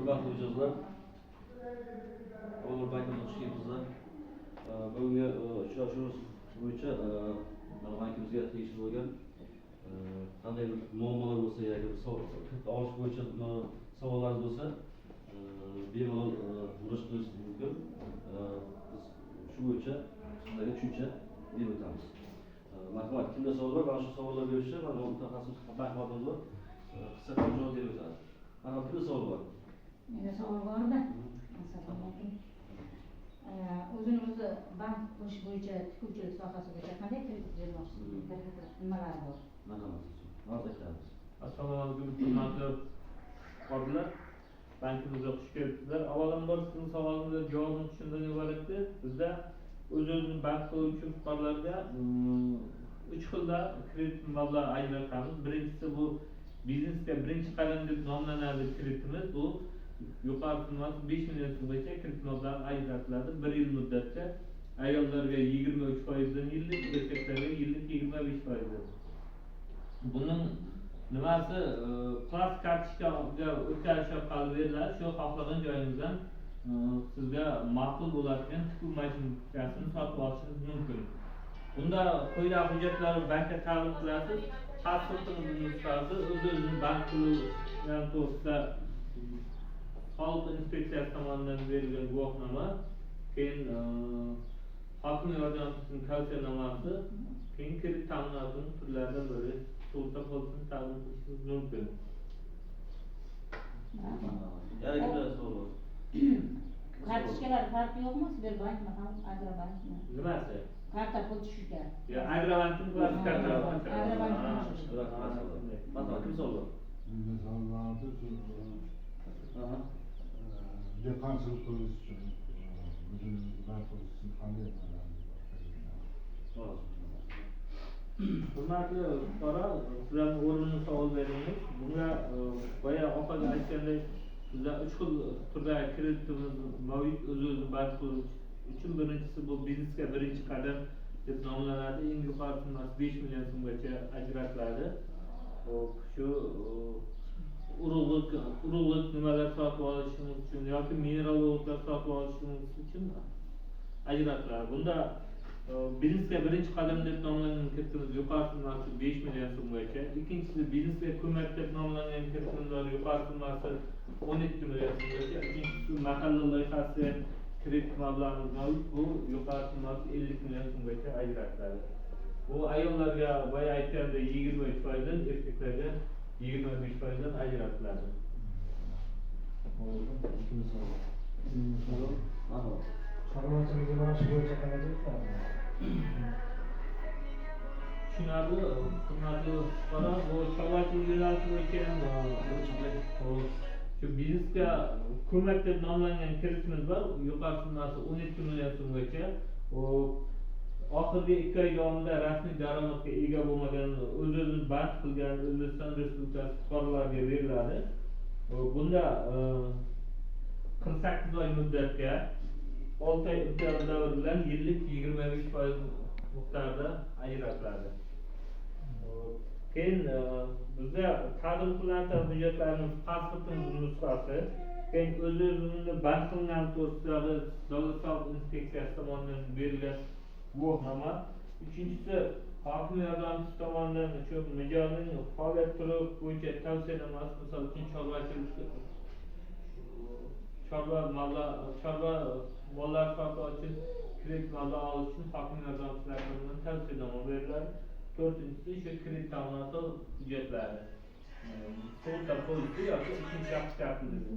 Hurmatli mijozlar, Olur bankimiz hoş geldinizlar. Bugungi uchrashuvimiz bo'yicha bankimizga tegishli bo'lgan qanday bir muammolar bo'lsa yoki kredit olish bo'yicha savollarınız bo'lsa bemalol murojaat qilishingiz mumkin. Biz shu bo'yicha sizlarga tushuncha berib o'tamiz. Marhamat, kimda savol bor? Mana shu savollar bo'yicha mana mutaxassis bank xodimimiz bor. Qisqacha javob berib o'tadi. Marhamat, kimda savol bor? Menda savol borda. Assalomu alaykum. O'zingizni bank qilish bo'yicha tikuvchilik sohasida qanday kredit bermoqchisiz? Nimalar bor? Marhamat. Ma'lumot Assalomu alaykum, hurmatli xodimlar. Bankimizga xush kelibsizlar. Avvalambor sizning savolingizni javobini tushundan iboratdir. Bizda o'z-o'zini bank qiluvchi fuqarolarga 3 xilda kredit mablag'i ajratamiz. Birinchisi bu biznesga birinchi qadam deb nomlanadi kreditimiz. Bu yuqori summasi 5 million so'mgacha kredit mablag'i ajratiladi. 1 yil muddatga ayollarga 23% yillik, erkaklarga yillik 25%. Buning nimasi plastik kartochkaga o'tkazish orqali beriladi. Shu xohlagan joyingizdan sizga ma'qul bo'ladigan tikuv mashinasini sotib olishingiz mumkin. Bunda quyidagi hujjatlarni bankka taqdim qilasiz. Pasportingizni nusxasi, o'z-o'zini bank qilgan to'g'risida Soliq inspeksiyasi tomonidan berilgan guvohnoma, keyin hokim yordamchisining tavsiyanomasi, keyin kredit ta'minotining turlaridan biri sug'urta polisini taqdim qilishingiz mumkin. Yana kimda savol bor? Kartochkalar farqi yo'qmi? Sberbankmi ham Agrobankmi? Nimasi? Karta pul tushirgan. Ya Agrobankning plastik kartasi. Marhamat, kim savol bor? Dehqonchilik qilish uchun o'zingizni bank qilish uchun qanday Hurmatli fuqaro, sizlarning o'rnini savol berdingiz. Bunga boya oxirida aytgandek, bizda 3 xil turdagi kreditimiz mavjud. O'z-o'zini bank qilish uchun birinchisi bu biznesga birinchi qadam deb nomlanadi. Eng yuqori summasi 5 million so'mgacha ajratiladi. Shu urug'lik nimalar sotib olishimiz uchun yoki mineral o'g'itlar sotib olishimiz uchun ajratiladi. Bunda biznesga birinchi qadam deb nomlangan kreditimiz yuqori summasi 5 million so'mgacha. Ikkinchisi biznesga ko'mak deb nomlangan kreditimizlar yuqori summasi 12 million so'mgacha. Uchinchisi mahalla loyihasi kredit mablag'imiz mavjud. Bu yuqori summasi 50 million so'mgacha ajratiladi. Bu ayollarga boya aytganda 23%, erkaklarga 25% ajratiladi. Chorvachilik yo'nalishi bo'yicha qanday qiladi? Tushunarli, hurmatli fuqaro, bu chorvachilik yo'nalishi bo'yicha shu biznesga ko'mak deb nomlangan kreditimiz bor. Yuqori summasi 12 million so'mgacha. Oxirgi 2 oy davomida rasmiy daromadga ega bo'lmagan, o'z-o'zini bank qilgan O'zbekiston Respublikasi fuqarolariga beriladi. Bunda 48 oy muddatga 6 oy imtiyoz davri bilan yillik 25% miqdorida ajratiladi. Keyin bizda taqdim qilinadigan hujjatlarning pasportining nusxasi, keyin o'z-o'zini bank qilgan to'g'risidagi Davlat soliq inspeksiyasi tomonidan berilgan guvohnoma. Uchinchisi hokim yordamchisi tomonidan shu mijozning faoliyat turi bo'yicha tavsiyanomasi, misol uchun chorva mollar sotib uchun kredit mablag' olish uchun hokim yordamchilari tomonidan tavsiyanoma beriladi. To'rtinchisi shu kredit ta'minoti hujjatlari. Sug'urta polisi yoki ikkinchi shaxs kafilligi.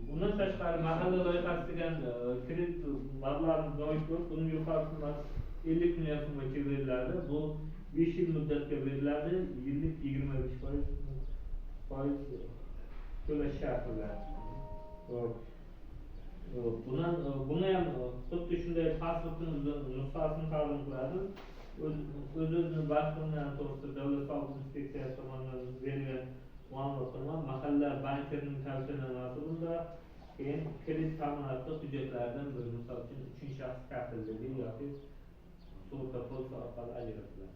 Bundan tashqari mahalla loyihasi degan kredit mablag'imiz mavjud. Buning yuqori summasi 50 million so'mgacha beriladi. Bu 5 yil muddatga beriladi. Yillik 25% to'lash sharti bilan. Buni ham xuddi shunday pasportimizning nusxasini taqdim qiladi. O'z-o'zini bank qilgan to'g'risida Davlat soliq inspeksiyasi tomonidan berilgan ma'lumotnoma, mahalla bankining tavsiyanomasi bunda, keyin kredit ta'minoti hujjatlaridan biri, misol uchun uchinchi shaxs kafilligi yoki sug'urta polisi orqali ajratiladi.